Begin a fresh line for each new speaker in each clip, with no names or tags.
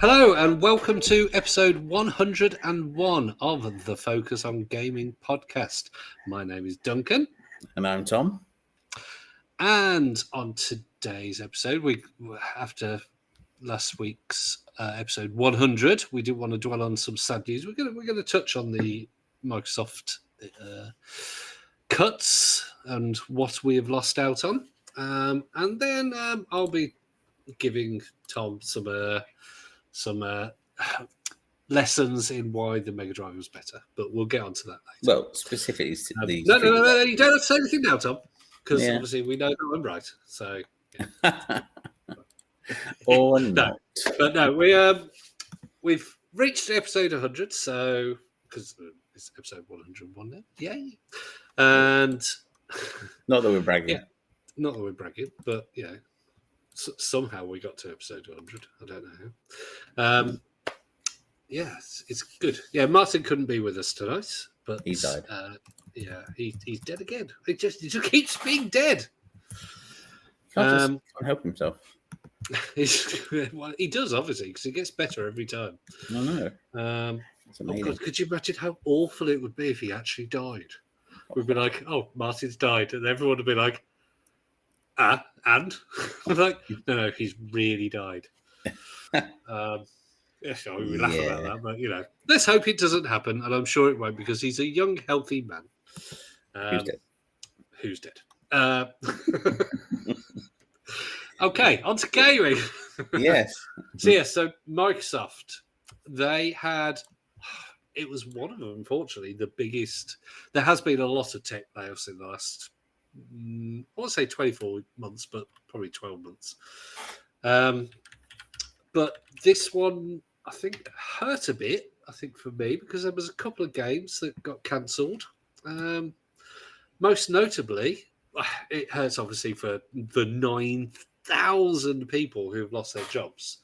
Hello and welcome to episode 101 of the Focus on Gaming podcast. My name is Duncan.
And I'm Tom.
And on today's episode, after last week's episode 100, we didn't want to dwell on some sad news. We're going to touch on the Microsoft cuts and what we have lost out on. And then I'll be giving Tom some lessons in why the Mega Drive was better, but we'll get onto that later.
Well, specifically, these.
No, you don't have to say anything now, Tom, because obviously we know that I'm right. So, yeah.
Or not.
But no, we've reached episode 100, so because it's episode 101 now, yay! And
not that we're bragging.
Yeah, not that we're bragging, but yeah. Somehow we got to episode 100. I don't know how. Yeah, it's good. Yeah, Martin couldn't be with us tonight, but
he died.
He's dead again. He just keeps being dead.
Can't help himself.
Well, he does, obviously, because he gets better every time.
I know.
Oh God, could you imagine how awful it would be if he actually died? We'd be like, "Oh, Martin's died," and everyone would be like, and I'm like, no, he's really died. So we laugh about that, but let's hope it doesn't happen, and I'm sure it won't because he's a young, healthy man. Who's dead? Okay, on to gaming.
Yes.
So Microsoft, they had. It was one of them, unfortunately, the biggest. There has been a lot of tech layoffs in the last. I want to say 24 months, but probably 12 months. But this one, I think, hurt a bit, I think, for me, because there was a couple of games that got cancelled. Most notably, it hurts, obviously, for the 9,000 people who have lost their jobs.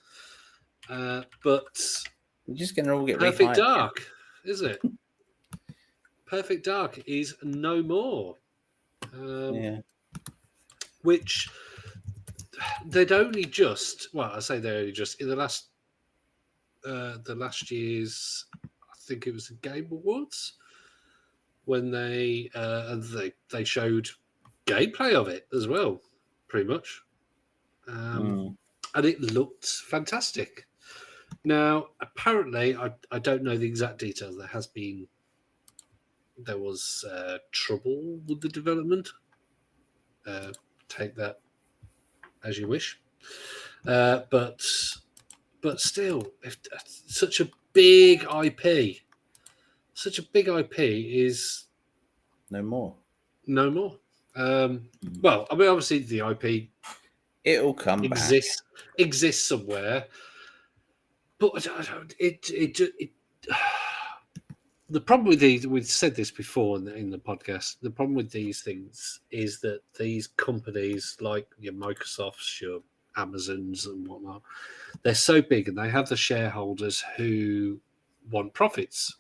But
we're just going to all get
Perfect Dark, is it? Perfect Dark is no more. Which they'd only just in the last year's, I think it was the Game Awards, when they showed gameplay of it as well, pretty much, and it looked fantastic. Now, apparently, I don't know the exact details. There was trouble with the development. Take that as you wish. But still, if such a big IP is
no more.
Well, I mean, obviously the IP
it'll come
exists somewhere, but I don't. It the problem with these, we've said this before in the podcast, the problem with these things is that these companies like your Microsofts, your Amazons and whatnot, they're so big and they have the shareholders who want profits.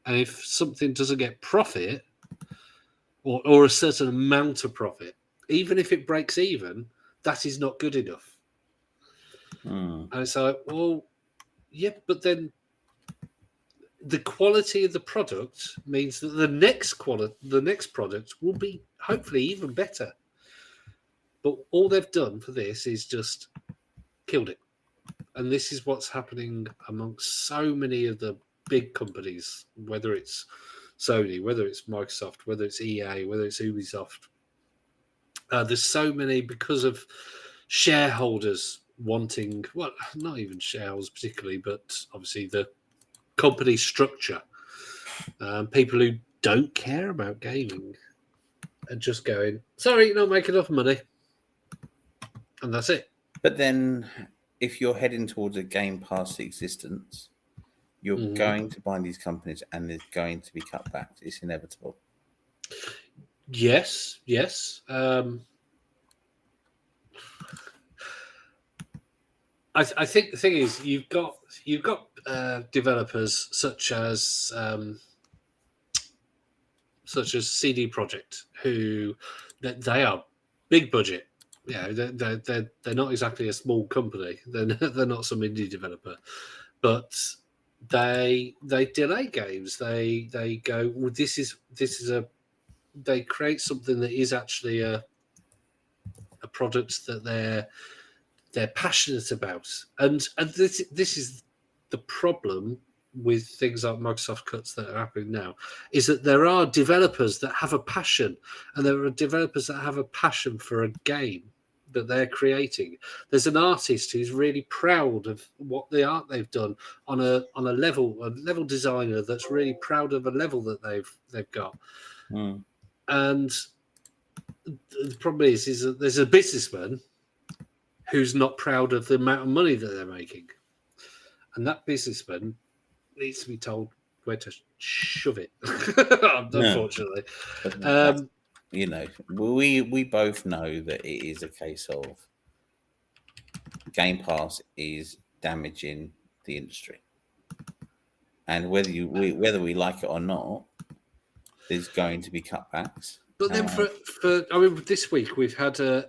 And if something doesn't get profit or a certain amount of profit, even if it breaks even, that is not good enough. And it's like, well, yeah, but then the quality of the product means that the next product will be hopefully even better. But all they've done for this is just killed it. And this is what's happening amongst so many of the big companies, whether it's Sony, whether it's Microsoft, whether it's EA, whether it's Ubisoft. There's so many because of shareholders wanting, well, not even shareholders particularly, but obviously the company structure, people who don't care about gaming and just going, sorry, you're not making enough money, and that's it.
But then if you're heading towards a Game Pass existence, you're going to buy these companies and there's going to be cutbacks. It's inevitable.
Yes. I think the thing is you've got developers such as CD Projekt, who they are big budget they're not exactly a small company. They're not some indie developer, but they delay games. They go, well, this is they create something that is actually a product that they're passionate about, and this is the problem with things like Microsoft cuts that are happening now, is that there are developers that have a passion, and there are developers that have a passion for a game that they're creating. There's an artist who's really proud of what the art they've done on a level designer that's really proud of a level that they've got. And the problem is that there's a businessman who's not proud of the amount of money that they're making, and that businessman needs to be told where to shove it. Unfortunately,
we both know that it is a case of Game Pass is damaging the industry, and whether we like it or not, there's going to be cutbacks.
But then this week we've had a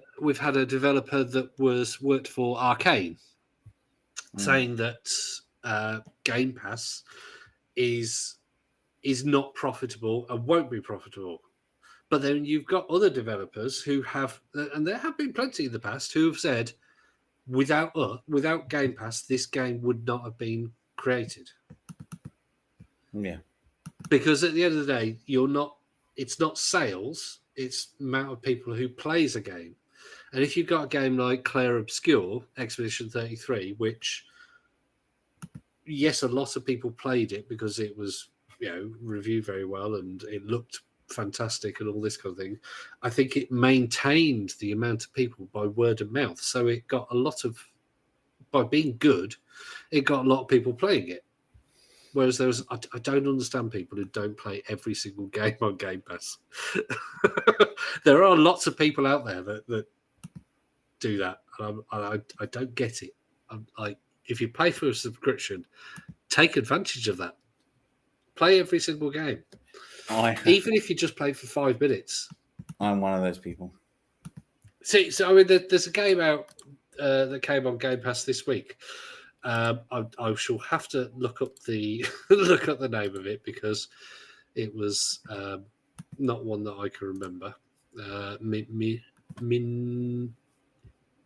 developer that worked for Arcane saying that Game Pass is not profitable and won't be profitable. But then you've got other developers who have, and there have been plenty in the past, who have said, without Game Pass, this game would not have been created.
Yeah.
Because at the end of the day, it's not sales, it's the amount of people who plays a game. And if you've got a game like Clair Obscur, Expedition 33, which, yes, a lot of people played it because it was, reviewed very well and it looked fantastic and all this kind of thing. I think it maintained the amount of people by word of mouth. So it got by being good, it got a lot of people playing it. Whereas I don't understand people who don't play every single game on Game Pass. There are lots of people out there that do that. And I don't get it. If you pay for a subscription, take advantage of that. Play every single game. Even if you just play for 5 minutes.
I'm one of those people.
See, so I mean, there's a game out that came on Game Pass this week. I shall have to look up the name of it because it was not one that I can remember.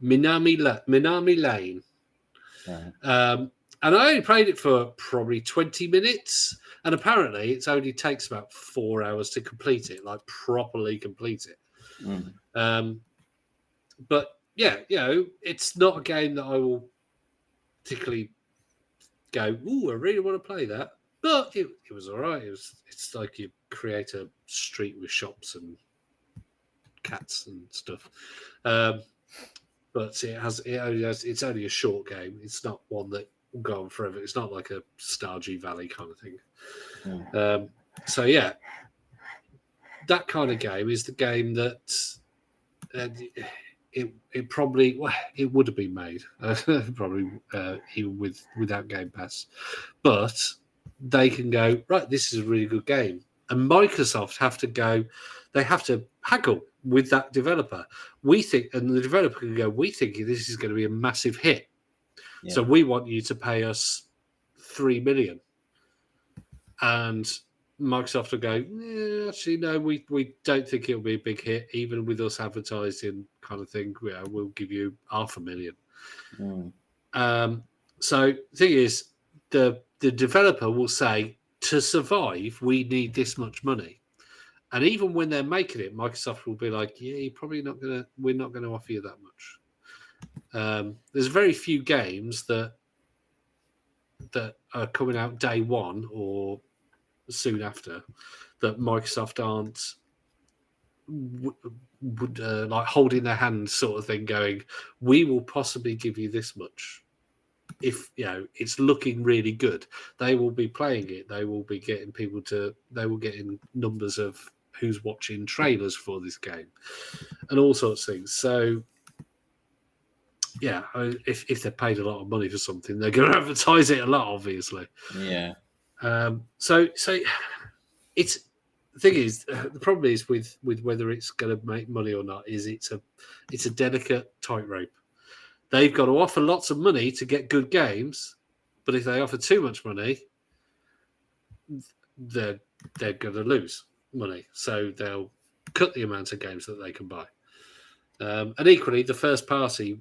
Minami Lane. Right. And I only played it for probably 20 minutes, and apparently it only takes about 4 hours to complete it, like properly complete it. But yeah, it's not a game that I will particularly go, ooh, I really want to play that. But it was all right. It's like you create a street with shops and cats and stuff. But it's only a short game. It's not one that will go on forever. It's not like a Stardew Valley kind of thing. So yeah, that kind of game is the game that it probably it would have been made probably even without Game Pass, but they can go right. This is a really good game, and Microsoft have to go. They have to haggle with that developer. We think, and the developer can go, we think this is going to be a massive hit. Yeah. So we want you to pay us $3 million. And Microsoft will go, actually, no, we don't think it'll be a big hit, even with us advertising kind of thing. We'll give you $500,000. So the thing is, the developer will say, to survive, we need this much money. And even when they're making it, Microsoft will be like, yeah, we're not going to offer you that much. There's very few games that are coming out day one or soon after that Microsoft aren't would like holding their hand sort of thing, going, we will possibly give you this much. If it's looking really good, they will be playing it. They will be getting they will get in numbers of who's watching trailers for this game and all sorts of things. So yeah, if they're paid a lot of money for something, they're going to advertise it a lot, obviously.
Yeah.
So it's the thing is, the problem is with whether it's going to make money or not is it's a delicate tightrope. They've got to offer lots of money to get good games, but if they offer too much money, they're going to lose money. So they'll cut the amount of games that they can buy. And equally, the first party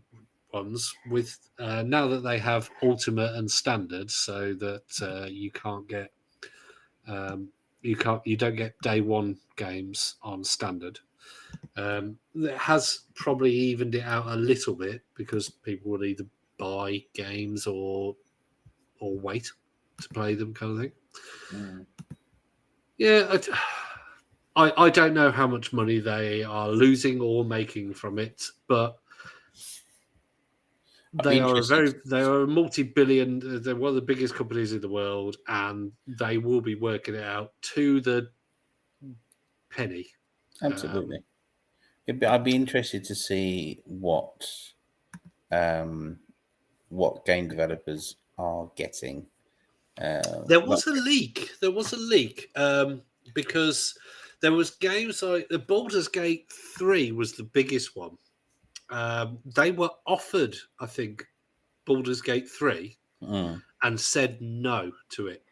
ones with now that they have ultimate and standard, so that you can't get you don't get day one games on standard. It has probably evened it out a little bit because people will either buy games or wait to play them, kind of thing.
Mm.
Yeah, I don't know how much money they are losing or making from it, but they are a multi-billion. They're one of the biggest companies in the world, and they will be working it out to the penny.
Absolutely. I'd be interested to see what game developers are getting.
There was a leak. Because there was games like the Baldur's Gate 3 was the biggest one. They were offered, I think, Baldur's Gate 3 and said no to it.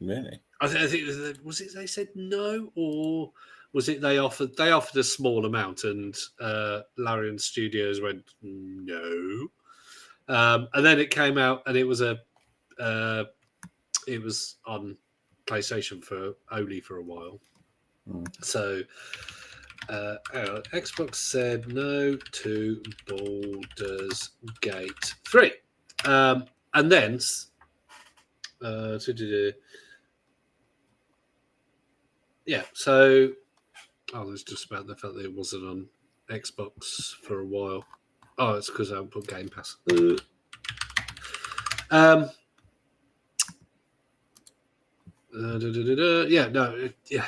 Really?
I think was it they said no, or was it they offered a small amount and Larian Studios went no. And then it came out and it was it was on PlayStation only for a while. So Xbox said no to Baldur's Gate 3. And then so there's just about the fact that it wasn't on Xbox for a while. Oh, it's because I haven't put Game Pass.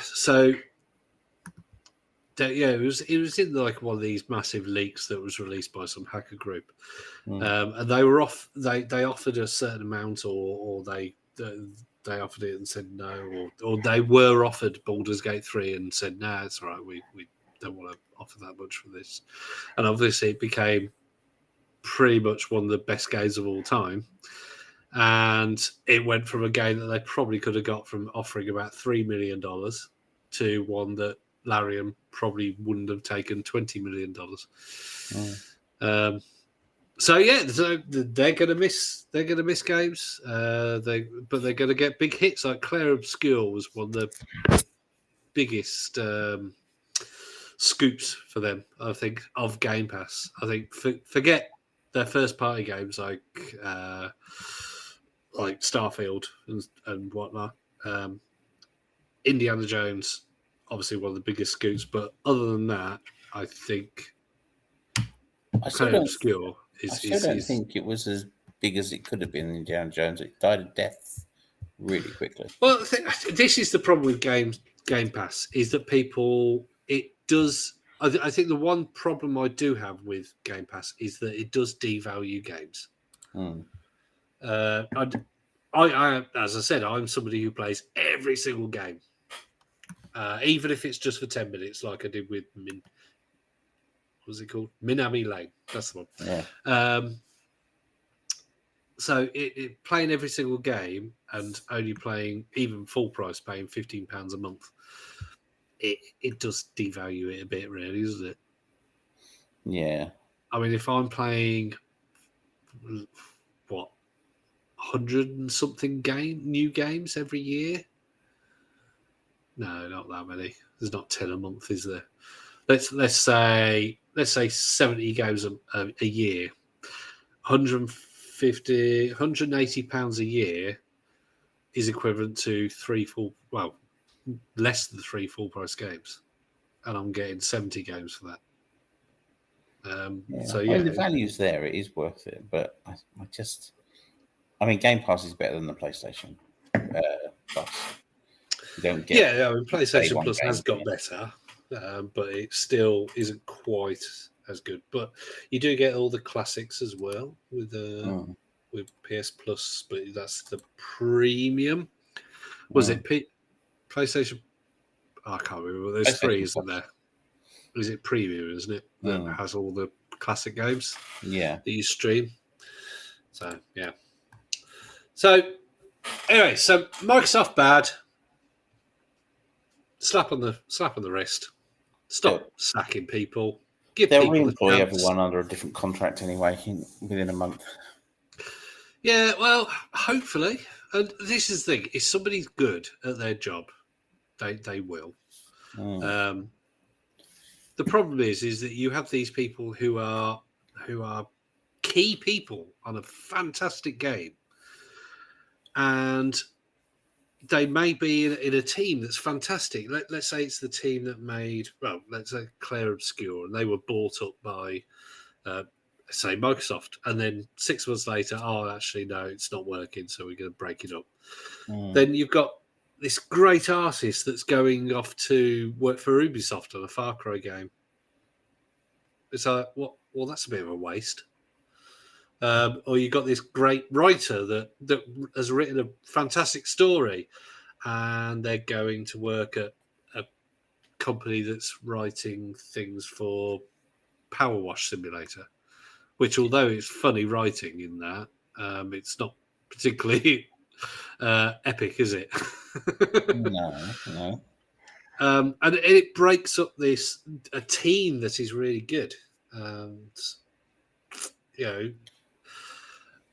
So it was in like one of these massive leaks that was released by some hacker group, and they were they offered a certain amount, or they offered it and said no, or they were offered Baldur's Gate 3 and said no, it's all right, we don't want to offer that much for this, and obviously it became pretty much one of the best games of all time. And it went from a game that they probably could have got from offering about $3 million to one that Larian probably wouldn't have taken $20 million. So they're going to miss games. But they're going to get big hits. Like Claire Obscure was one of the biggest scoops for them, I think, of Game Pass. I think forget their first party games like Starfield and whatnot. Indiana Jones, obviously one of the biggest scoops, but other than that, I think
I still don't think it was as big as it could have been in Indiana Jones. It died a death really quickly.
Well, this is the problem with Game Pass is that I think the one problem I do have with Game Pass is that it does devalue games. I, as I said, I'm somebody who plays every single game, even if it's just for 10 minutes, like I did with what's it called? Minami Lane. That's the one.
Yeah.
So playing every single game and only playing even full price, paying £15 a month, it does devalue it a bit, really, doesn't it?
Yeah.
I mean, if I'm playing 100 and something new games every year? No, not that many. There's not 10 a month, is there? Let's say 70 games a year. 180 pounds a year is equivalent to less than 3 full price games, and I'm getting 70 games for that.
The value's there; it is worth it. But Game Pass is better than the PlayStation Plus. You don't get.
PlayStation Plus has got better, but it still isn't quite as good. But you do get all the classics as well with PS Plus, but that's the premium. Was it PlayStation I can't remember. There's three, isn't there? Is it Premium, isn't it? That has all the classic games
Yeah.
that you stream. So, yeah. So, anyway, so Microsoft bad. Slap on the wrist. Stop sacking people. Give
They'll
people
re-employ
a chance.
everyone under a different contract anyway within a month.
Yeah, well, hopefully. And this is the thing: if somebody's good at their job, they will. The problem is that you have these people who are key people on a fantastic game, and they may be in a team that's fantastic. Let's say it's the team that made, well, let's say Claire Obscure, and they were bought up by, say, Microsoft. And then 6 months later, oh, actually, no, it's not working, so we're going to break it up. Then you've got this great artist that's going off to work for Ubisoft on a Far Cry game. It's like, well, that's a bit of a waste. Or you've got this great writer that has written a fantastic story, and they're going to work at a company that's writing things for Power Wash Simulator, which, although it's funny writing in that, it's not particularly epic, is it?
No.
And it breaks up a team that is really good. And, you know,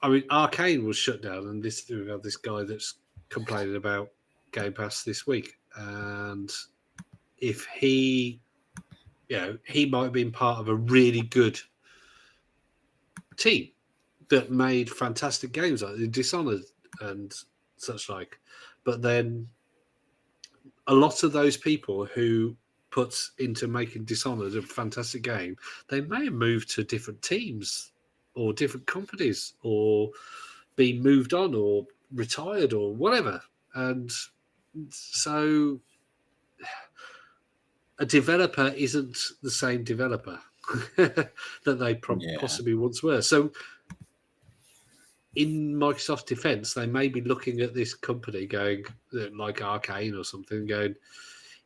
I mean, Arcane was shut down, and we have this guy that's complaining about Game Pass this week. And if he might have been part of a really good team that made fantastic games like Dishonored and such like. But then a lot of those people who put into making Dishonored a fantastic game, they may have moved to different teams or different companies, or been moved on or retired or whatever. And so a developer isn't the same developer that they possibly once were. So in Microsoft's defense, they may be looking at this company going, like Arcane or something, going,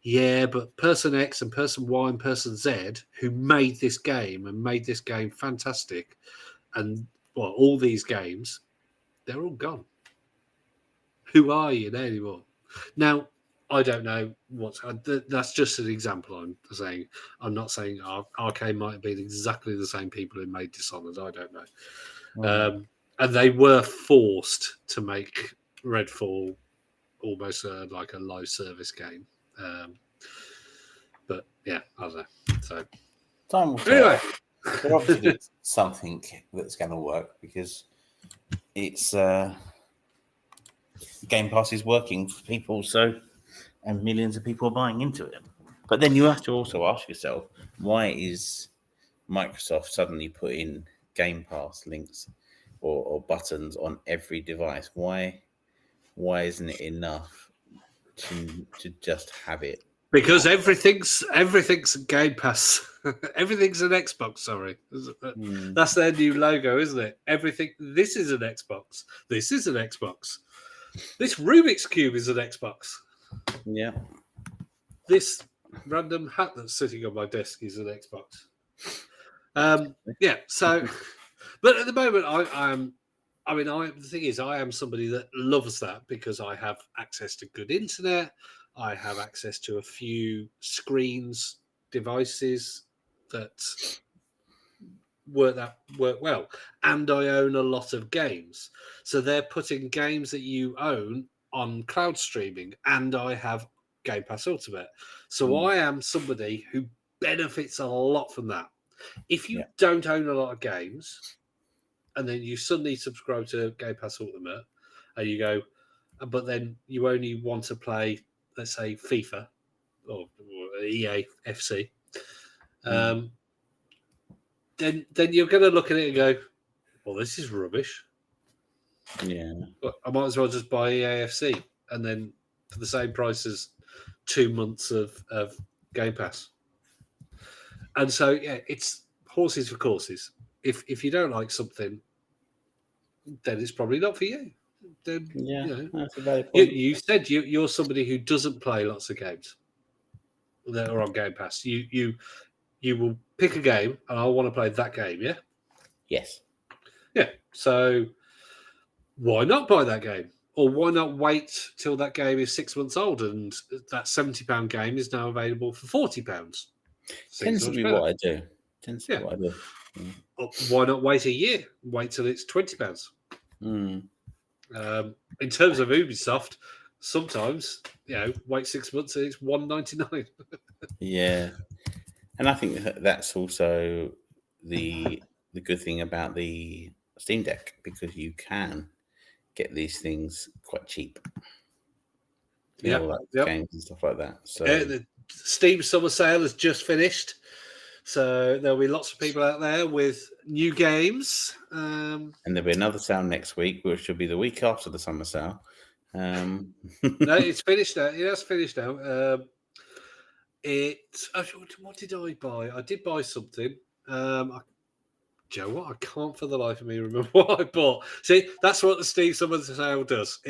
yeah, but person X and person Y and person Z who made this game and made this game fantastic, and well, all these games, they're all gone. Who are you anymore? Now, I don't know that's just an example. I'm saying. I'm not saying Arcane might have been exactly the same people who made Dishonored. I don't know. And they were forced to make Redfall almost like a live service game. But yeah, I don't know. So
time will tell.
Anyway,
They're obviously doing something that's going to work, because it's Game Pass is working for people, and millions of people are buying into it. But then you have to also ask yourself, why is Microsoft suddenly putting Game Pass links or buttons on every device? Why isn't it enough to just have it?
Because everything's Game Pass. Everything's an Xbox. Sorry, that's their new logo, isn't it? Everything. This is an Xbox. This is an Xbox. This Rubik's Cube is an Xbox.
Yeah.
This random hat that's sitting on my desk is an Xbox. Yeah. So, but at the moment, the thing is, I am somebody that loves that because I have access to good internet. I have access to a few devices that work well, and I own a lot of games. So they're putting games that you own on cloud streaming, and I have Game Pass Ultimate. So I am somebody who benefits a lot from that. If you don't own a lot of games, and then you suddenly subscribe to Game Pass Ultimate, and you go, but then you only want to play, let's say, FIFA or EA FC, then you're going to look at it and go, well, this is rubbish.
Yeah.
But I might as well just buy EA FC, and then for the same price as 2 months of Game Pass. And so, yeah, it's horses for courses. If you don't like something, then it's probably not for you. Then,
that's a valid point.
You said you're somebody who doesn't play lots of games. that are on Game Pass. You will pick a game, and I want to play that game. Yeah,
Yes.
yeah. So why not buy that game? Or why not wait till that game is 6 months old and that £70 game is now available for £40? Seems
Tends
so
to
much
be
better.
what I do. Tends to be
Yeah.
what I do.
Or why not wait a year? Wait till it's £20.
Mm.
In terms of Ubisoft, sometimes wait 6 months and it's £1.99.
Yeah. And I think that's also the good thing about the Steam Deck, because you can get these things quite cheap.
Yeah,
All that
yep.
games and stuff like that. So
The Steam summer sale has just finished, so there'll be lots of people out there with new games.
and there'll be another sale next week, which will be the week after the summer sale.
No, it's finished now. It has finished now. What did I buy? I did buy something. Joe, what? I can't for the life of me remember what I bought. See, that's what the Steve Summers sale does.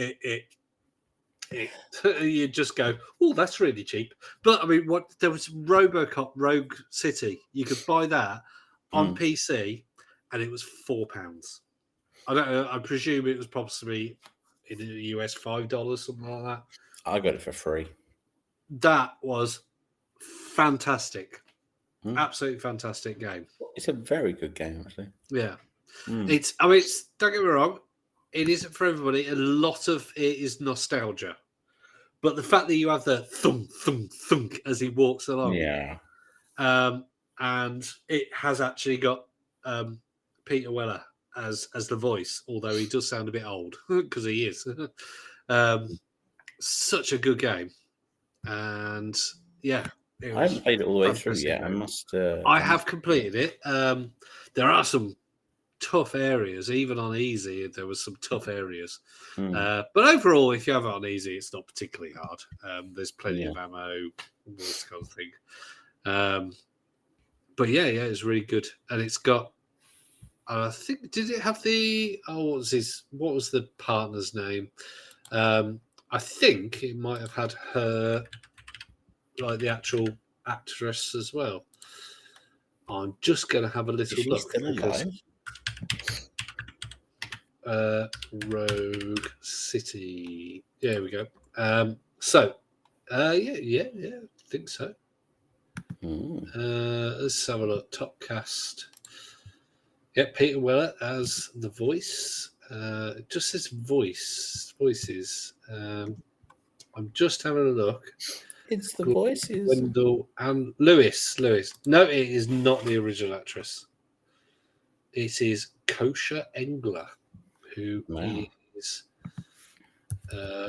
You just go, oh, that's really cheap. But I mean, there was RoboCop Rogue City. You could buy that on PC, and it was £4. I don't know. I presume it was possibly in the US $5, something like that.
I got it for free.
That was fantastic. Absolutely fantastic game.
It's a very good game, actually.
Yeah. It's don't get me wrong, it isn't for everybody. A lot of it is nostalgia. But the fact that you have the thunk, thunk, thunk as he walks along.
Yeah.
And it has actually got Peter Weller as the voice, although he does sound a bit old because he is. Such a good game. And yeah.
I haven't played it all the way through yet.
Game.
I
have completed it. There are some tough areas, even on easy. There was some tough areas, but overall, if you have it on easy, it's not particularly hard. There's plenty of ammo, all this kind of thing. But yeah, it's really good, and it's got. I think did it have the what was the partner's name? I think it might have had her, like the actual actress as well. I'm just going to have a little look.
Still alive?
Rogue City. There we go. Yeah, I think so. Let's have a look. Top cast. Yeah, Peter Weller as the voice. It just says voices. I'm just having a look.
It's the voices.
Wendell and Lewis. No, it is not the original actress. It is Kosha Engler, who is.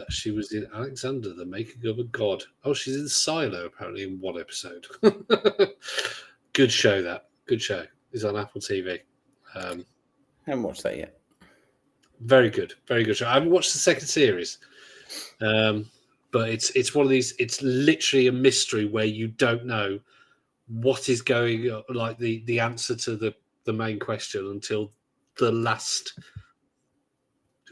She was in Alexander, the Making of a God. Oh, she's in Silo, apparently, in one episode. Good show, that. Good show. It's on Apple TV.
I haven't watched that yet.
Very good. Very good show. I haven't watched the second series. But it's one of these, it's literally a mystery where you don't know what is going on, like the answer to the main question until the last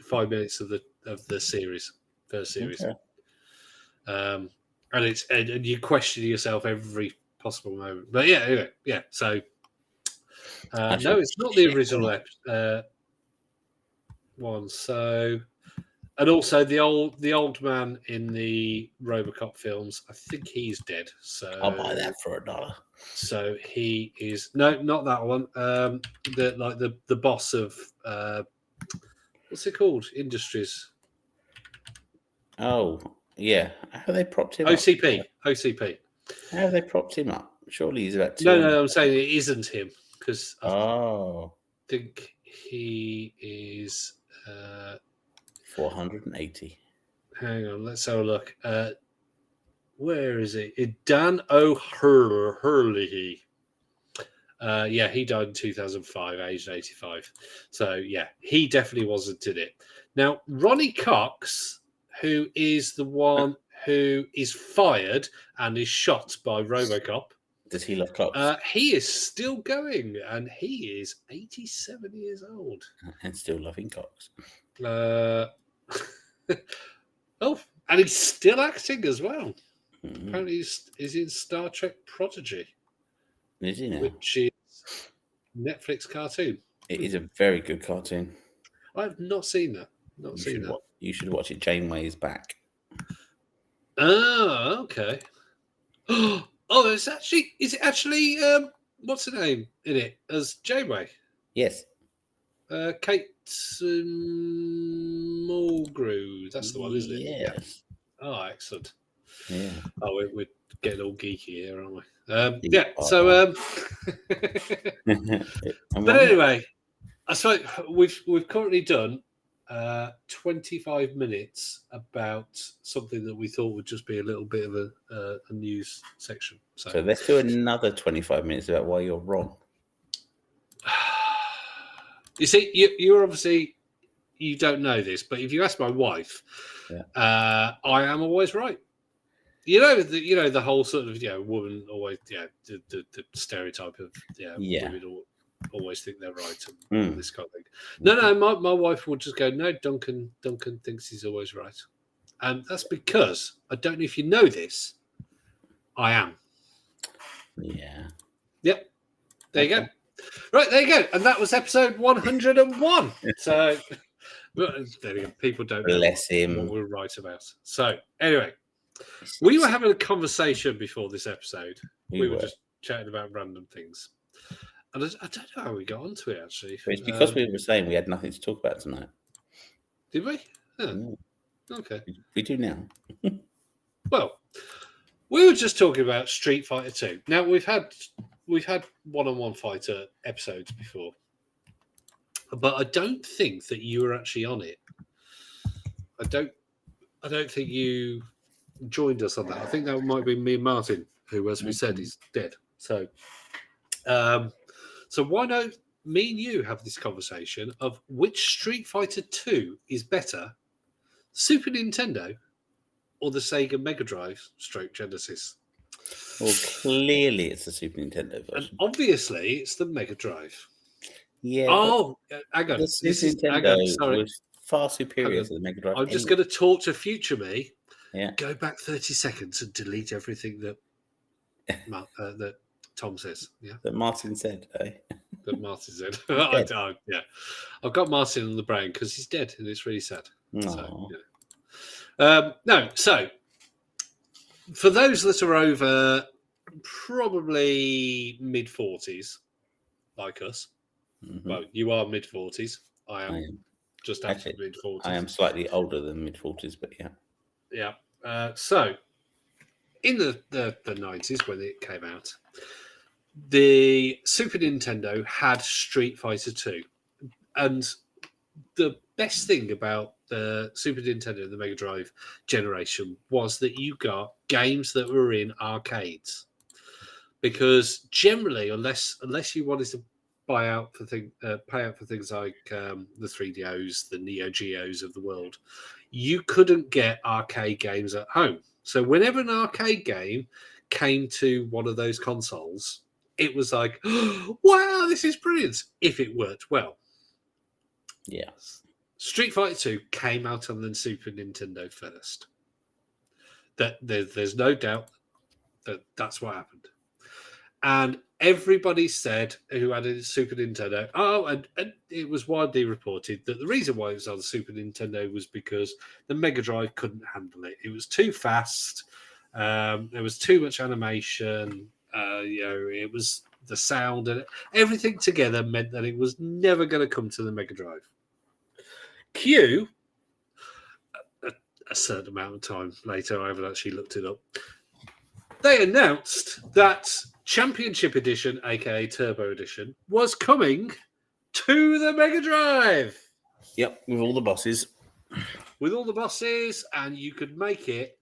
5 minutes of the series, first series. Okay. And you question yourself every possible moment. But yeah, anyway, yeah. So no, it's not the original one. So, and also the old man in the RoboCop films, I think he's dead. So
I'll buy that for $1.
So he is not that one. The boss of what's it called? Industries.
Oh yeah, how have they propped him
OCP.
up?
OCP.
How have they propped him up? Surely he's about
200. No, I'm saying it isn't him because I think he is
480.
Hang on, let's have a look. Where is it? Dan O'Hurley. Yeah, he died in 2005, aged 85. So yeah, he definitely wasn't in it. Now, Ronnie Cox, who is the one who is fired and is shot by RoboCop.
Does he love cops?
He is still going, and he is 87 years old.
And still loving cops.
Oh, and he's still acting as well. Apparently, he's in Star Trek Prodigy,
Is he now?
which is Netflix cartoon.
It is a very good cartoon.
I have not seen that.
You should watch it. Janeway is back.
Oh, okay. Oh, is it actually what's her name in it as Janeway?
Yes.
Kate Mulgrew. That's the one, isn't it?
Yes.
Yeah. Oh, excellent.
Yeah.
Oh, we're getting all geeky here, aren't we? Yeah. So, but anyway, I suppose we've currently done 25 minutes about something that we thought would just be a little bit of a news section.
So let's do another 25 minutes about why you're wrong.
You see, you're obviously, you don't know this, but if you ask my wife, I am always right. You know the whole sort of woman always the stereotype of women always think they're right and this kind of thing. No, my wife would just go, no, Duncan thinks he's always right, and that's because I don't know if you know this, I am.
Yeah.
Yep. There you go. Right, there you go. And that was episode 101. So there you go. People don't know what we're right about. So anyway, we were having a conversation before this episode. We were just chatting about random things. And I don't know how we got onto it, actually.
It's because we were saying we had nothing to talk about tonight.
Did we? Yeah. Okay.
We do now.
Well, we were just talking about Street Fighter 2. Now, we've had one-on-one fighter episodes before, but I don't think that you were actually on it. I don't think you joined us on that. I think that might be me and Martin, who, as we said, is dead. So why don't me and you have this conversation of which Street Fighter 2 is better, Super Nintendo or the Sega Mega Drive / Genesis?
Well, clearly it's the Super Nintendo version.
And obviously it's the Mega Drive.
Yeah.
Oh, hang on.
The Super Nintendo was far superior to the Mega Drive.
I'm just going to talk to future me.
Yeah.
Go back 30 seconds and delete everything that that Tom says. Yeah.
That Martin said, eh?
That Martin said. Yeah. I've got Martin on the brain because he's dead and it's really sad. So, so for those that are over probably mid-40s, like us, well, you are mid-40s. I am just after mid-40s.
I am slightly older than mid-40s, but yeah.
Yeah. So in the 90s when it came out, the Super Nintendo had Street Fighter 2. And the best thing about the Super Nintendo and the Mega Drive generation was that you got games that were in arcades. Because generally, unless you wanted to pay out for things like the 3DOs, the Neo Geos of the world, you couldn't get arcade games at home. So whenever an arcade game came to one of those consoles, it was like, oh, wow, this is brilliant, if it worked well.
Yes.
Street Fighter 2 came out on the Super Nintendo first. There's no doubt that that's what happened. And everybody said who had a Super Nintendo, and it was widely reported that the reason why it was on the Super Nintendo was because the Mega Drive couldn't handle it. It was too fast. There was too much animation. It was the sound and everything together meant that it was never going to come to the Mega Drive. A certain amount of time later, I haven't actually looked it up, they announced that Championship Edition, aka Turbo Edition, was coming to the Mega Drive.
Yep, with all the bosses.
And you could make it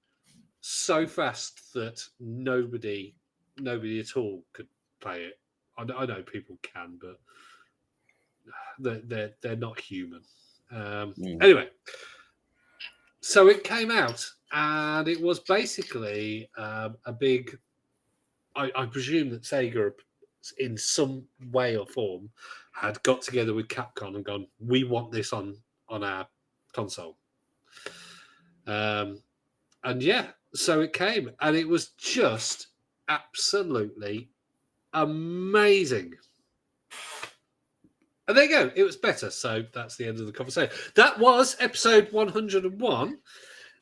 so fast that nobody at all could play it. I know people can, but they're not human. Anyway, so it came out, and it was basically a big. I presume that Sega, in some way or form, had got together with Capcom and gone, "We want this on our console." And yeah, So it came, and it was just absolutely amazing. And there you go. It was better. So that's the end of the conversation. That was episode 101.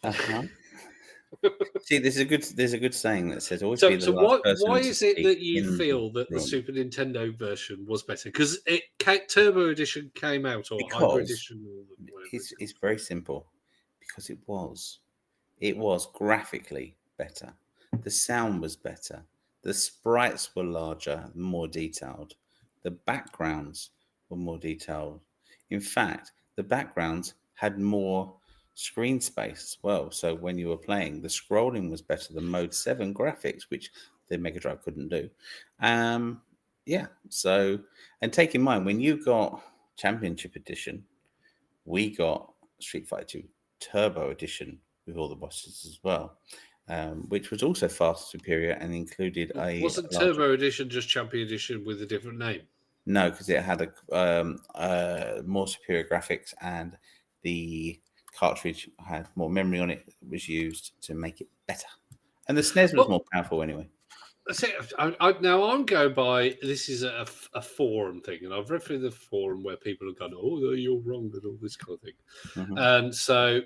Uh-huh. See, there's a good saying that says always be
So,
the
so
last
why
person to
is it
speak
that you
in the
feel that the
room.
Super Nintendo version was better? Because Turbo Edition came out, or Hybrid
Because
Edition, or whatever.
it's very simple. Because it was graphically better. The sound was better. The sprites were larger, more detailed. The backgrounds were more detailed. In fact, the backgrounds had more screen space as well. So when you were playing, the scrolling was better than Mode 7 graphics, which the Mega Drive couldn't do. Yeah, so, and take in mind, when you got Championship Edition, we got Street Fighter 2 Turbo Edition with all the bosses as well, which was also fast, superior, and included a
Wasn't
larger.
Turbo Edition just Champion Edition with a different name?
No, because it had a more superior graphics, and the cartridge had more memory on it. That was used to make it better, and the SNES was more powerful anyway.
See, now I'm going by this is a forum thing, and I've read through the forum where people have gone, "Oh, you're wrong," and all this kind of thing.
Mhm.
And so,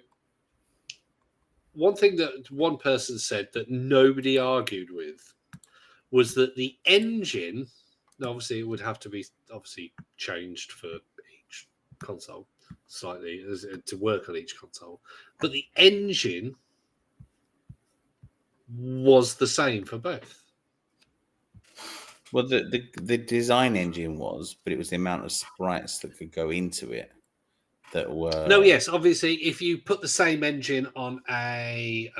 one thing that one person said that nobody argued with was that the engine, obviously, it would have to be obviously changed for each console slightly to work on each console, but the engine was the same for both.
Well, the design engine was, but it was the amount of sprites that could go into it that were.
No, yes, obviously, if you put the same engine on a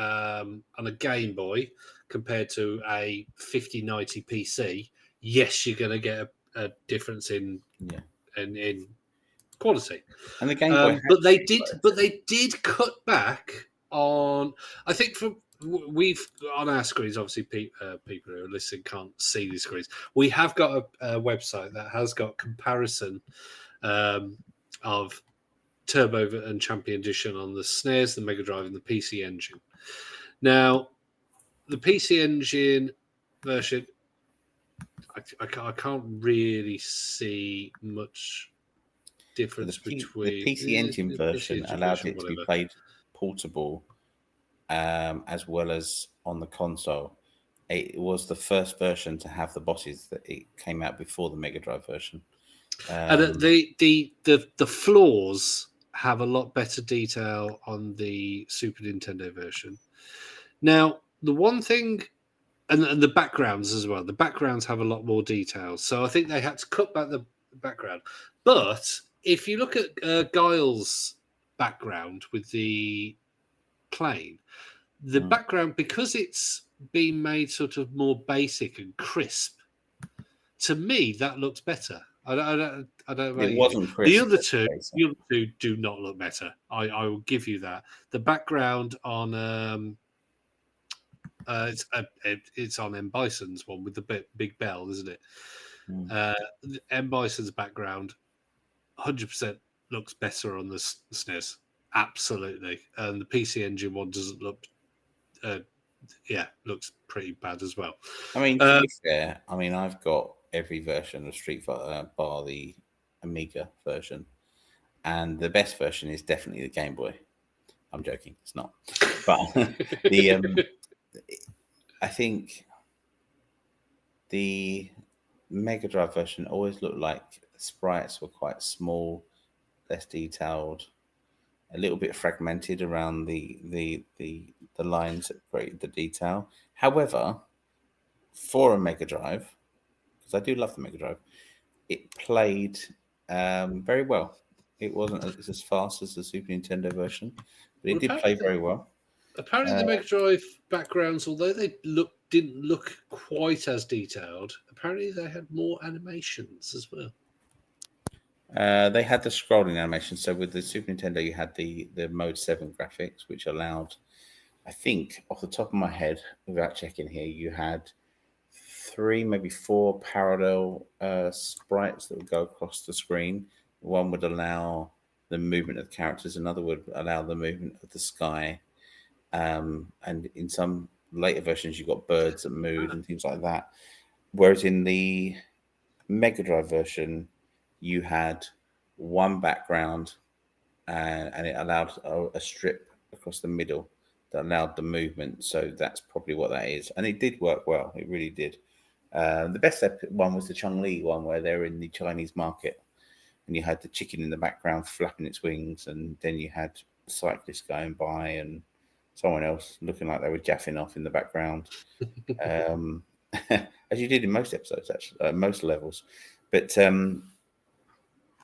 Game Boy compared to a 5090 PC, yes, you're going to get a difference in quality.
And the Game Boy had
but they
sprites.
did cut back on. I think we've on our screens. Obviously, people who are listening can't see these screens. We have got a website that has got comparison of Turbo and Champion Edition on the SNES, the Mega Drive, and the PC Engine. Now, the PC Engine version, I can't really see much difference between
the PC Engine version allowed
version,
it to be
whatever.
played portable, as well as on the console. It was the first version to have the bosses that it came out before the Mega Drive version.
And the floors have a lot better detail on the Super Nintendo version. Now, the one thing, and the backgrounds as well. The backgrounds have a lot more detail, so I think they had to cut back the background. But if you look at Guile's background with the plane, the background, because it's been made sort of more basic and crisp, to me that looks better. I don't know.
It wasn't
The
crisp.
other two do not look better. I will give you that. The background on it's on M Bison's one with the big bell, isn't it? M Bison's background, 100% looks better on the SNES. Absolutely, and the PC Engine one doesn't look. Looks pretty bad as well.
I mean, to be fair, I've got every version of Street Fighter bar the Amiga version, and the best version is definitely the Game Boy. I'm joking, it's not. But I think the Mega Drive version always looked like the sprites were quite small, less detailed, a little bit fragmented around the lines that create the detail. However, for a Mega Drive, because I do love the Mega Drive, it played very well. It wasn't as fast as the Super Nintendo version, but it did play very well.
Apparently, the Mega Drive backgrounds, although they didn't look quite as detailed, apparently they had more animations as well.
They had the scrolling animation. So with the Super Nintendo, you had the Mode 7 graphics, which allowed, I think, off the top of my head, without checking here, you had 3, maybe 4 parallel sprites that would go across the screen. One would allow the movement of characters, another would allow the movement of the sky. and in some later versions, you've got birds that moved and things like that. Whereas in the Mega Drive version, you had one background and it allowed a strip across the middle that allowed the movement. So that's probably what that is. And it did work well. It really did. The best one was the Chung Li one where they're in the Chinese market and you had the chicken in the background flapping its wings, and then you had cyclists going by and someone else looking like they were jaffing off in the background. Um, as you did in most episodes, actually, most levels. But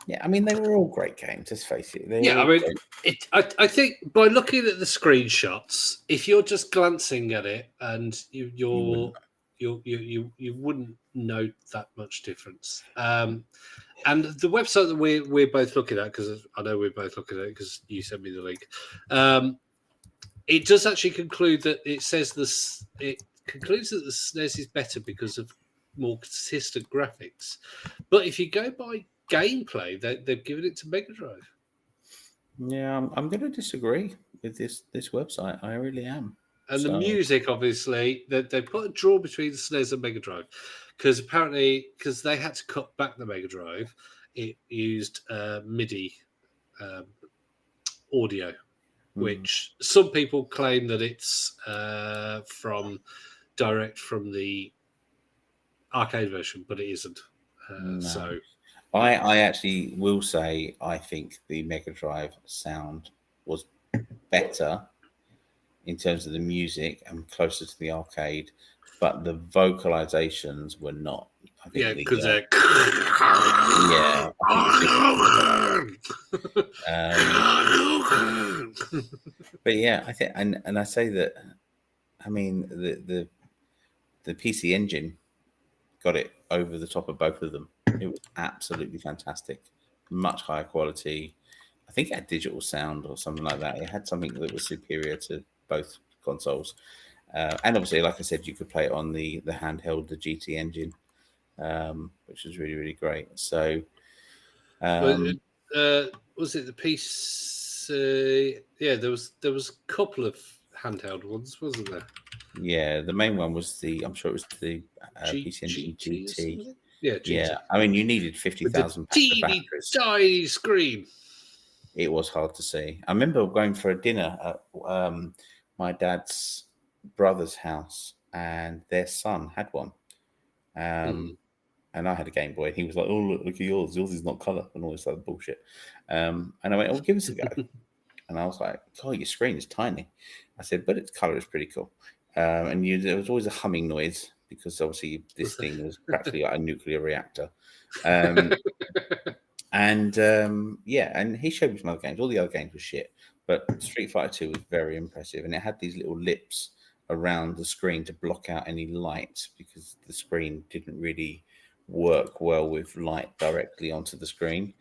yeah, I mean, they were all great games. Let's face it. They were
Yeah, I
all
mean,
great.
I think by looking at the screenshots, if you're just glancing at it and
You wouldn't.
you wouldn't know that much difference. And the website that we're both looking at, because I know we're both looking at it because you sent me the link. It does actually conclude that it says this. It concludes that the SNES is better because of more consistent graphics. But if you go by gameplay, they've given it to Mega Drive.
Yeah, I'm going to disagree with this website. I really am.
And the
So
music, obviously, they put a draw between the SNES and Mega Drive because apparently, because they had to cut back the Mega Drive, it used MIDI audio, which some people claim that it's from direct from the arcade version, but it isn't.
no,
So
I actually will say I think the Mega Drive sound was better in terms of the music and closer to the arcade, but the vocalizations were not. I
yeah,
think the
because they're
yeah, I think but yeah, I think and I say that I mean the PC Engine got it over the top of both of them. It was absolutely fantastic, much higher quality. I think it had digital sound or something like that. It had something that was superior to both consoles. And obviously, like I said, you could play it on the handheld, the GT engine, which was really, really great. So,
But
um,
was it the piece? Yeah, there was a couple of handheld ones, wasn't there?
yeah, the main one was I'm sure it was the PC Engine
GT or
GT.
something? Yeah,
Yeah,
GT.
I mean, you needed
With the
50,000 packs of
teeny
batteries.
tiny screen.
It was hard to see. I remember going for a dinner at my dad's brother's house, and their son had one.
Hmm.
And I had a Game Boy, and he was like, "Oh, look at yours. Yours is not color," and all this other bullshit. And I went, "Oh, give us a go." And I was like, "God, your screen is tiny." I said, "But its color is pretty cool." There was always a humming noise because obviously this thing was practically like a nuclear reactor. Um, yeah, and he showed me some other games. All the other games were shit, but Street Fighter 2 was very impressive, and it had these little lips around the screen to block out any light because the screen didn't really work well with light directly onto the screen.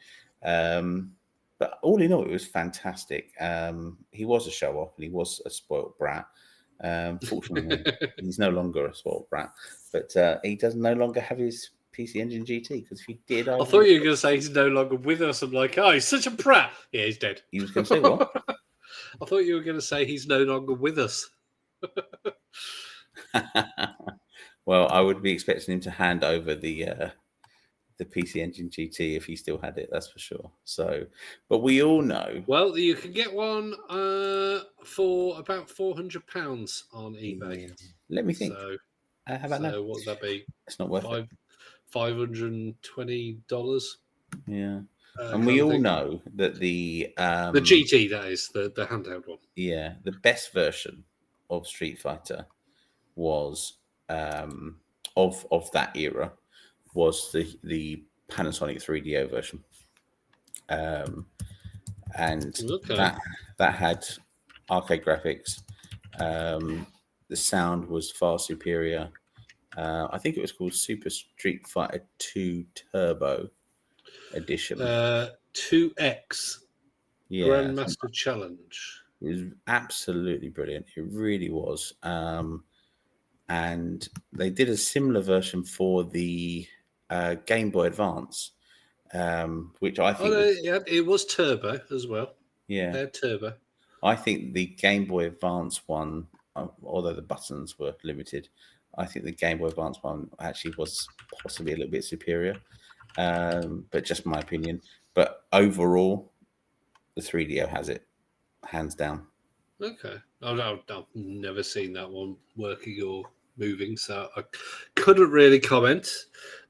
But all in all, it was fantastic. He was a show off and he was a spoilt brat. Fortunately, he's no longer a spoilt brat, but he does no longer have his PC Engine GT because if he did, I
I thought
would.
you were going to say he's no longer with us. I'm like, oh, he's such a brat. Yeah, he's dead.
He was going to say what?
I thought you were going to say he's no longer with us.
Well, I would be expecting him to hand over the PC Engine GT if he still had it. That's for sure. So, but we all know.
Well, you can get one for about £400 on eBay.
Yeah, let me think.
So,
How about now?
what would that be?
It's not worth it.
$520
Yeah, and
kind
we
of
all
thing.
know that the
GT, that is the handheld one.
yeah, the best version of Street Fighter was of that era was the Panasonic 3DO version. And
Okay.
that had arcade graphics. The sound was far superior. I think it was called Super Street Fighter 2 Turbo Edition.
2X
Yeah,
Grandmaster Challenge.
it was absolutely brilliant. It really was. And they did a similar version for the Game Boy Advance, which I
Oh,
think
no,
was
it was turbo as well.
yeah.
They had turbo.
I think the Game Boy Advance one, although the buttons were limited, I think the Game Boy Advance one actually was possibly a little bit superior. But just my opinion. But overall, the 3DO has it, hands down.
Okay. I've never seen that one working or moving, so I couldn't really comment.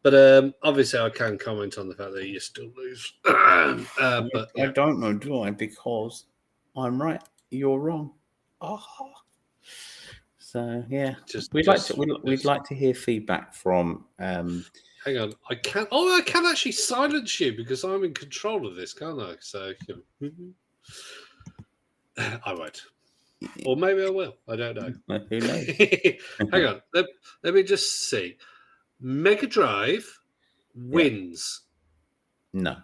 But obviously, I can comment on the fact that you still lose. But
I
yeah,
don't know, do I? Because I'm right, you're wrong. Oh. So yeah, we'd like to hear feedback from.
Hang on, I can. Oh, I can actually silence you because I'm in control of this, can't I? So I won't, or maybe I will. I don't know.
Who knows?
Hang on, let me just see. Mega Drive
Yeah.
wins.
No.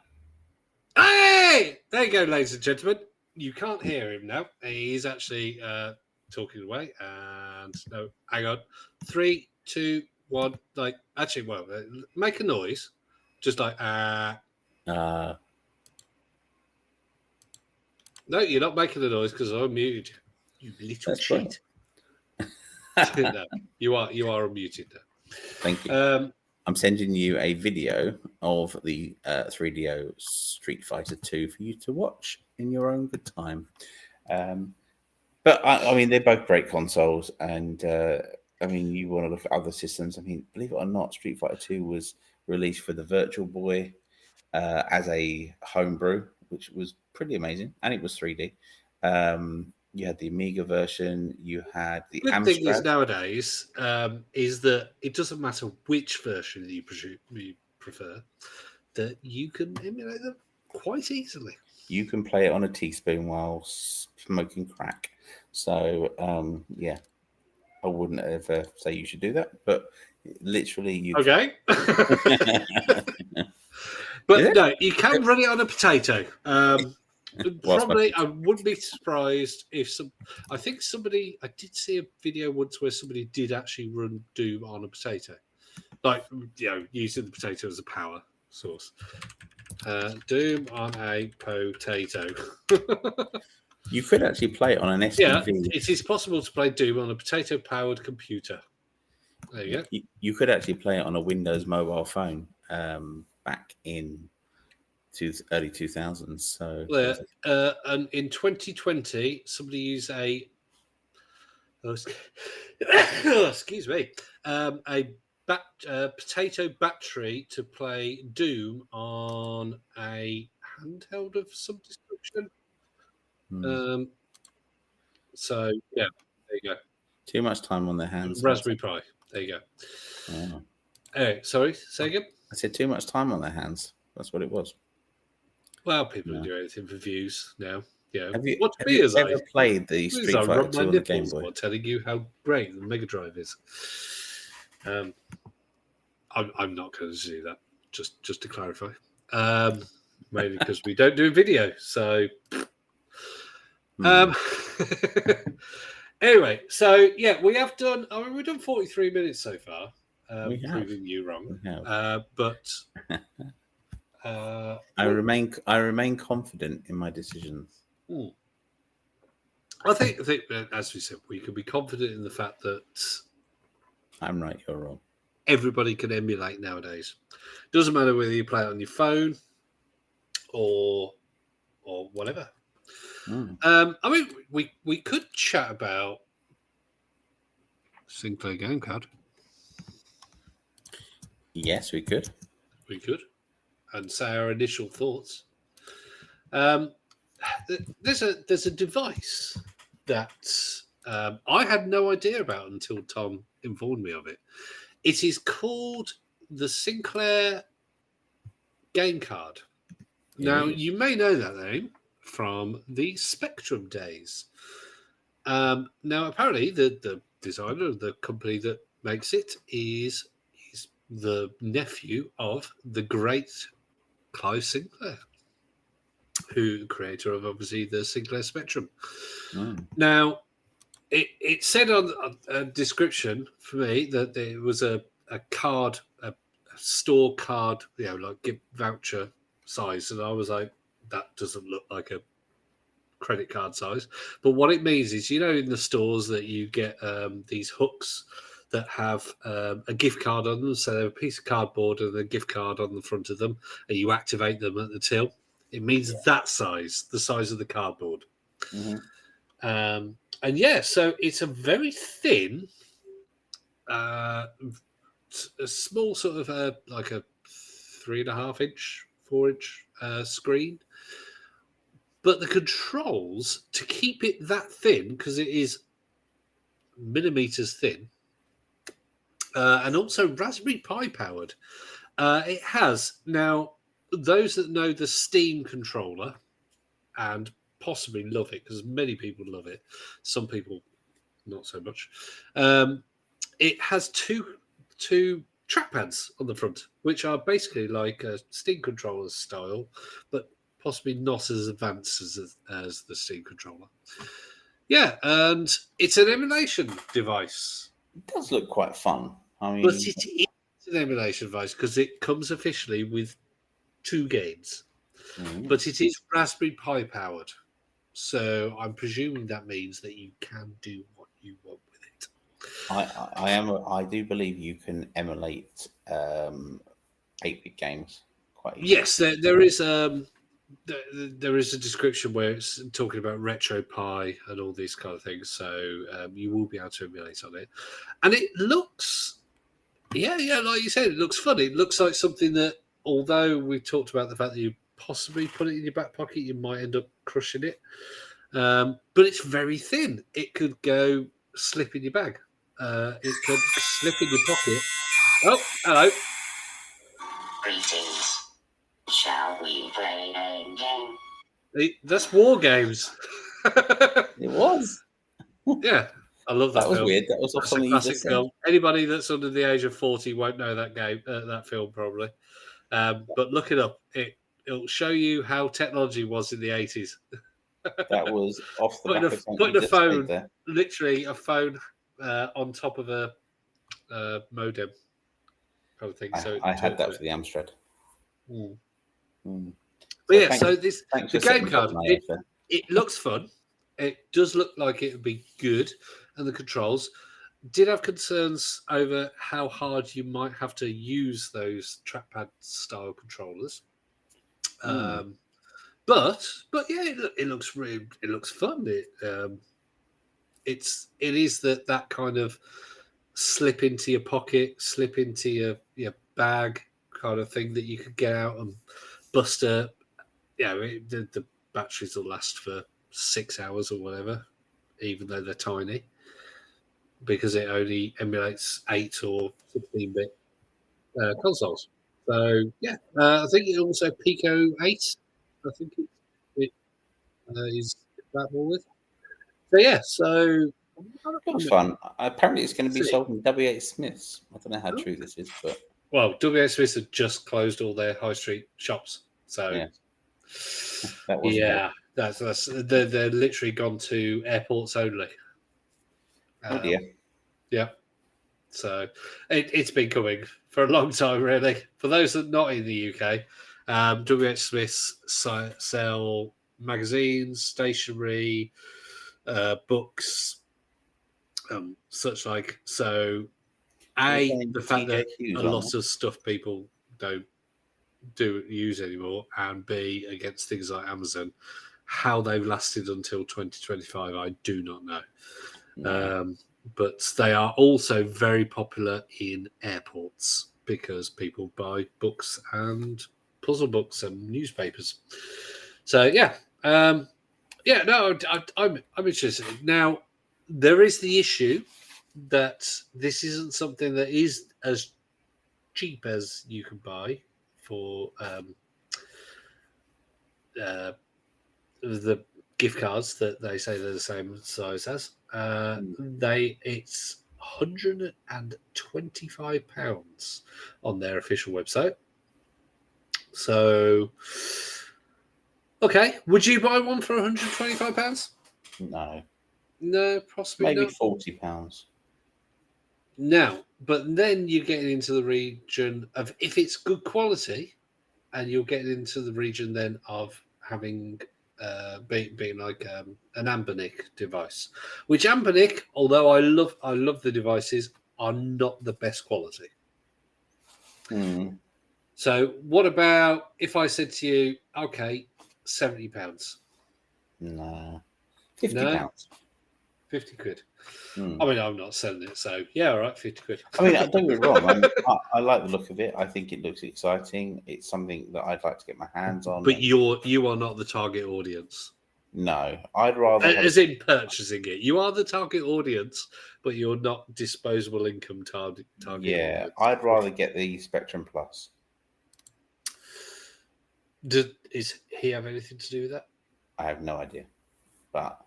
Hey, there you go, ladies and gentlemen. You can't hear him now. He's actually talking away. And no, hang on. 3, 2, 1. Like, actually, well, make a noise. Just like,
Uh,
no, you're not making the noise because I muted you. You little
That's
cheat. No, you are unmuted now.
Thank you. I'm sending you a video of the 3DO Street Fighter 2 for you to watch in your own good time. But I mean, they're both great consoles, and I mean, you want to look at other systems. I mean, believe it or not, Street Fighter 2 was released for the Virtual Boy as a homebrew, which was pretty amazing, and it was 3D. You had the Amiga version, you had the
The thing is
Amstrad.
nowadays is that it doesn't matter which version you prefer, that you can emulate them quite easily.
You can play it on a teaspoon while smoking crack. So yeah, I wouldn't ever say you should do that, but literally you
Okay. But no, you can run it on a potato. Probably, I wouldn't be surprised if some. I think somebody. I did see a video once where somebody did actually run Doom on a potato, like using the potato as a power source. Doom on a potato.
You could actually play it on an SPV.
Yeah, it is possible to play Doom on a potato-powered computer. There you go.
You could actually play it on a Windows mobile phone back in early 2000s. So,
and in 2020, somebody used excuse me, a potato battery to play Doom on a handheld of some description. So yeah, there you go.
Too much time on their hands.
Raspberry Pi. There you go.
Oh.
Hey, sorry, say again.
I said too much time on their hands. That's what it was.
Well, people are doing anything for views now. Yeah.
Have you
ever
played the Street Fighter 2 on the Game Boy?
While telling you how great the Mega Drive is. I'm not going to do that. Just to clarify. Mainly because we don't do video. So. Anyway, so yeah, we have done. I mean, we've done 43 minutes so far. Proving you wrong. But.
I remain confident in my decisions.
I think as we said, we can be confident in the fact that
I'm right, you're wrong.
Everybody can emulate nowadays. Doesn't matter whether you play it on your phone or whatever. I mean, we could chat about Sinclair Game Card.
Yes, we could.
We could, and say our initial thoughts. There's a device that I had no idea about until Tom informed me of it. It is called the Sinclair Game Card. Now, you may know that name from the Spectrum days. Now, apparently, the designer of the company that makes it is the nephew of the great Clive Sinclair, who creator of obviously the Sinclair Spectrum. Now, it said on a description for me that it was a card, a store card, like gift voucher size, and I was like, that doesn't look like a credit card size. But what it means is, in the stores that you get these hooks that have a gift card on them. So they're a piece of cardboard and a gift card on the front of them, and you activate them at the till. It means that size, the size of the cardboard.
Mhm.
And yeah, so it's a very thin, a small sort of like a 3.5 inch, 4 inch screen. But the controls to keep it that thin, because it is millimeters thin, and also Raspberry Pi powered. It has now those that know the Steam controller and possibly love it, because many people love it. Some people not so much. It has two trackpads on the front, which are basically like a Steam controller style, but possibly not as advanced as the Steam controller. Yeah, and it's an emulation device.
It does look quite fun. I mean,
But it is an emulation device because it comes officially with 2 games. But it is Raspberry Pi powered. So I'm presuming that means that you can do what you want with it.
I do believe you can emulate 8-bit games quite easily.
Yes, there is there is a description where it's talking about RetroPie and all these kind of things. So you will be able to emulate on it, and it looks, yeah, like you said, it looks fun. It looks like something that, although we talked about the fact that you possibly put it in your back pocket, you might end up crushing it. But it's very thin. It could go slip in your bag. It could slip in your pocket. Oh, hello.
Greetings. Shall we play a game?
That's War Games.
It was.
Yeah, I love that
That was
film.
weird. That was off
That's a
something you
classic
just said.
film. Anybody that's under the age of 40 won't know that game, that film probably. But look it up. It'll show you how technology was in the 80s.
That was off the back of something
Putting
you
a
just said
phone,
there.
literally a phone on top of a modem kind of thing.
I had that for the Amstrad.
Mm.
Mm.
But yeah,
thanks-
so
thanks
the
for setting
game
me
card,
up, mate, there.
it looks fun. It does look like it would be good, and the controls did have concerns over how hard you might have to use those trackpad style controllers. But yeah, it looks fun. It is that kind of slip into your pocket, slip into your bag kind of thing that you could get out and bust a. The batteries will last for 6 hours or whatever, even though they're tiny, because it only emulates 8 or 16-bit consoles. So yeah, I think it also Pico 8. I think it is compatible with. So yeah, so
It was fun. Apparently, it's going to be
See.
sold in W.H. Smiths. I don't know how true this is, but
well, WH Smith have just closed all their high street shops. So
yeah, that was
yeah, that's they're literally gone to airports only.
Oh dear.
Yeah. So it's been coming for a long time, really. For those that are not in the UK, WH Smiths sell magazines, stationery, books, such like. So, the fact that a lot of stuff people don't use anymore, and B, against things like Amazon, how they've lasted until 2025, I do not know.
No.
But they are also very popular in airports because people buy books and puzzle books and newspapers. So yeah, no, I'm interested. Now there is the issue that this isn't something that is as cheap as you can buy for the gift cards that they say they're the same size as. It's £125 on their official website. So, okay, would you buy one for £125? No, possibly
Maybe
not.
£40.
No, but then you're getting into the region of, if it's good quality, and you're getting into the region then of having being like an Ambernick device, which Ambernick, although I love the devices, are not the best quality.
Hmm.
So what about if I said to you, okay, £70?
No. £50.
No, 50 quid.
Hmm.
I mean, I'm not selling it, so yeah, all right, 50 quid.
I mean, don't get me wrong. I like the look of it. I think it looks exciting. It's something that I'd like to get my hands on.
But you are not the target audience.
No, I'd rather have
As in purchasing it. You are the target audience, but you're not disposable income target
yeah,
audience.
I'd rather get the Spectrum Plus.
Is he have anything to do with that?
I have no idea, but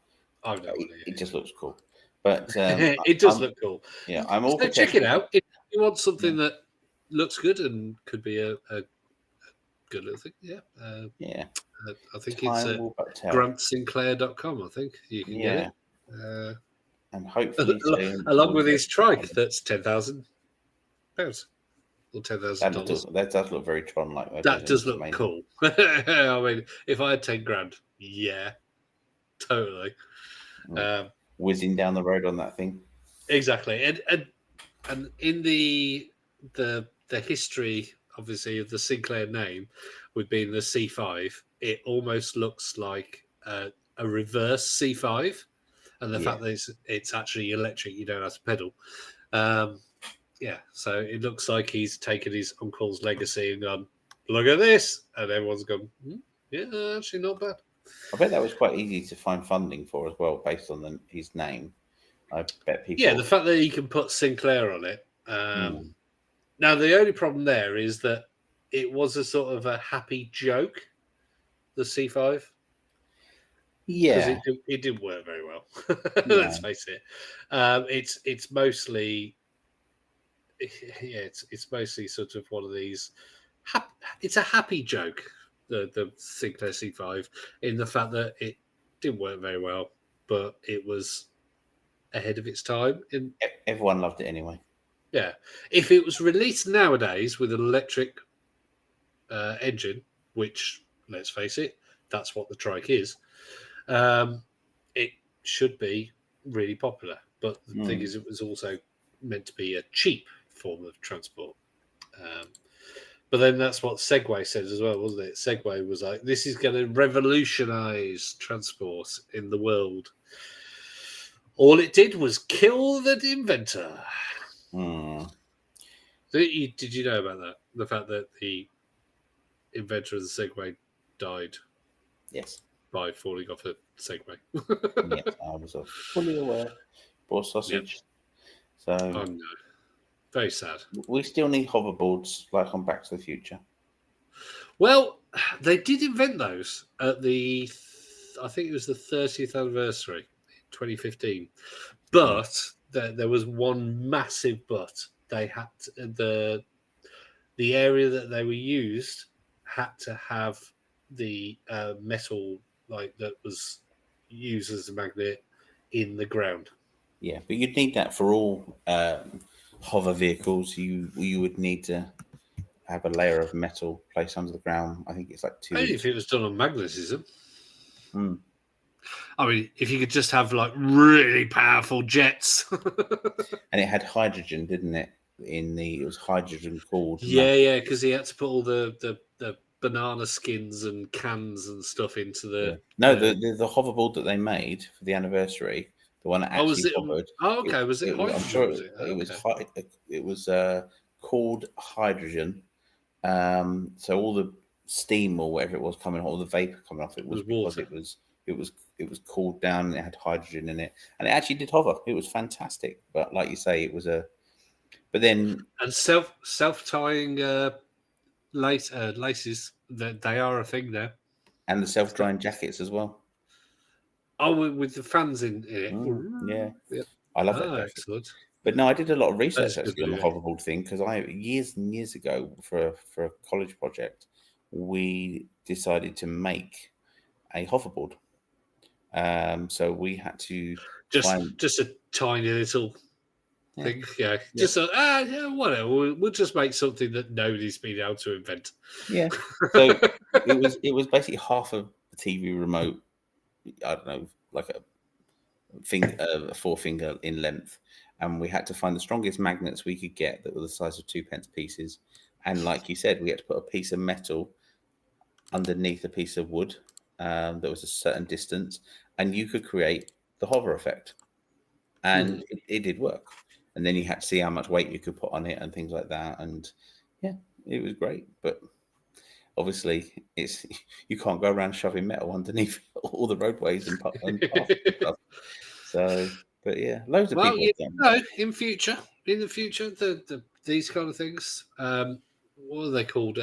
I've no idea.
it just looks cool. But
it does look cool.
Yeah, I'm all
So
prepared
check it out. If you want something
Yeah.
that looks good and could be a good little thing, yeah.
Yeah,
I think
time
it's at
will but tell.
GrantSinclair.com. I think you can get it.
And hopefully soon,
Along with his trike, that's £10,000 or $10,000.
That does look very Tron-like.
That does look
amazing.
cool. I mean, if I had 10 grand, yeah, totally.
Whizzing down the road on that thing.
Exactly, and in the history, obviously, of the Sinclair name, with being the C5, it almost looks like a reverse C5, and the fact that it's actually electric, you don't have to pedal. Yeah, so it looks like he's taken his uncle's legacy and gone, look at this, and everyone's gone, yeah, actually not bad.
I bet that was quite easy to find funding for as well, based on his name. I bet people.
Yeah, the fact that he can put Sinclair on it. Now, the only problem there is that it was a sort of a happy joke, the C5.
Yeah.
Because it didn't work very well. Let's face it. It's mostly... Yeah, it's mostly sort of one of these... It's a happy joke, the Sinclair C5, in the fact that it didn't work very well, but it was ahead of its time.
Everyone loved it anyway.
Yeah. If it was released nowadays with an electric engine, which, let's face it, that's what the trike is, it should be really popular. But the thing is, it was also meant to be a cheap form of transport. But then that's what Segway said as well, wasn't it? Segway was like, this is going to revolutionize transport in the world. All it did was kill the inventor. Did you know about that? The fact that the inventor of the Segway died?
Yes.
By falling off a Segway.
Yes, I was fully aware. Poor sausage. Yep. So,
oh no. Very sad.
We still need hoverboards, like on Back to the Future.
Well, they did invent those at I think it was the 30th anniversary, 2015. But there was one massive but. They had the area that they were used had to have the metal that was used as a magnet in the ground.
Yeah, but you'd need that for all hover vehicles. You would need to have a layer of metal placed under the ground. I think it's like 2.
Maybe if it was done on magnetism. I mean, if you could just have really powerful jets.
And it had hydrogen, didn't it? It was hydrogen cooled.
Yeah, because he had to put all the banana skins and cans and stuff into the...
Yeah. No, the hoverboard that they made for the anniversary, the one that actually hovered.
Oh, okay. Was it hydrogen?
I'm sure it was called hydrogen. So all the steam or whatever it was coming off, all the vapor coming off, it was because water. It was cooled down and it had hydrogen in it, and it actually did hover. It was fantastic. But like you say, it was But then
and self-tying laces, they are a thing there,
and the self-drying jackets as well.
Oh, with the fans in it.
Yeah, yep. I love that.
Excellent.
But no, I did a lot of research actually on the hoverboard thing because years and years ago for a college project, we decided to make a hoverboard. So we had to
just a tiny little thing, just whatever. We'll just make something that nobody's been able to invent.
Yeah. So it was basically half the TV remote, I don't know, like a forefinger in length, and we had to find the strongest magnets we could get that were the size of 2p pieces. And like you said, we had to put a piece of metal underneath a piece of wood that was a certain distance, and you could create the hover effect, and it did work. And then you had to see how much weight you could put on it and things like that. And yeah, it was great. But obviously, you can't go around shoving metal underneath all the roadways and paths and stuff. So, but yeah, loads of people.
In the future, these kind of things. What are they called?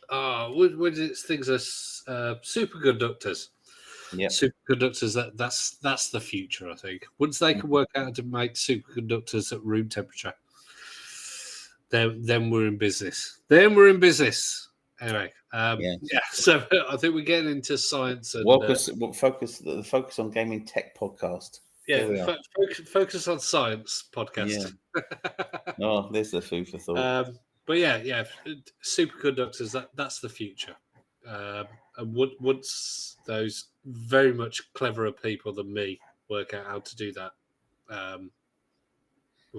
What is things are superconductors.
Yeah,
superconductors. That's the future. I think once they can work out how to make superconductors at room temperature, then we're in business. Anyway, So I think we're getting into science and
focus on gaming tech podcast.
Yeah, focus on science podcast.
Yeah. Oh, there's the food for thought.
But yeah, superconductors. That's the future. And once those very much cleverer people than me work out how to do that,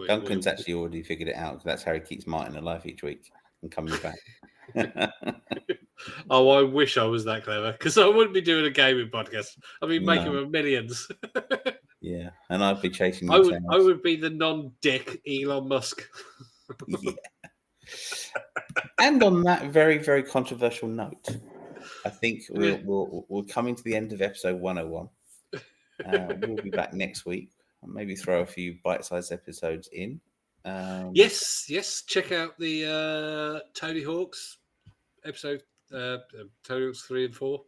Duncan's actually already figured it out, because that's how he keeps Martin alive each week and coming back.
Oh, I wish I was that clever, because I wouldn't be doing a gaming podcast. I'd be making millions.
Yeah, and I'd be chasing.
I would be the non-dick Elon Musk.
Yeah. And on that very, very controversial note, I think we're coming to the end of episode 101. We'll be back next week. I'll maybe throw a few bite-sized episodes in.
Yes. Check out the Tony Hawk's episode, Tony Hawk's 3 and 4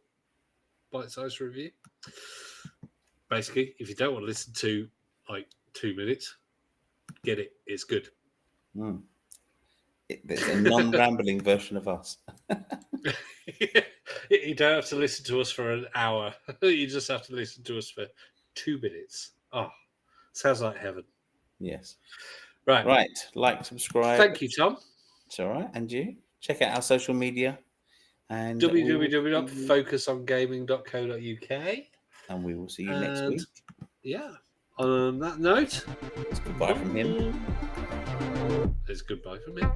bite-sized review. Basically, if you don't want to listen to like 2 minutes, get it. It's good.
It's a non-rambling version of us.
You don't have to listen to us for an hour. You just have to listen to us for 2 minutes. Oh, sounds like heaven.
Yes.
Right.
Like, subscribe.
Thank you, Tom.
It's all right. And you? Check out our social media. And
www.focusongaming.co.uk.
And we will see you next week.
Yeah. On that note,
it's goodbye from him.
It's goodbye from him.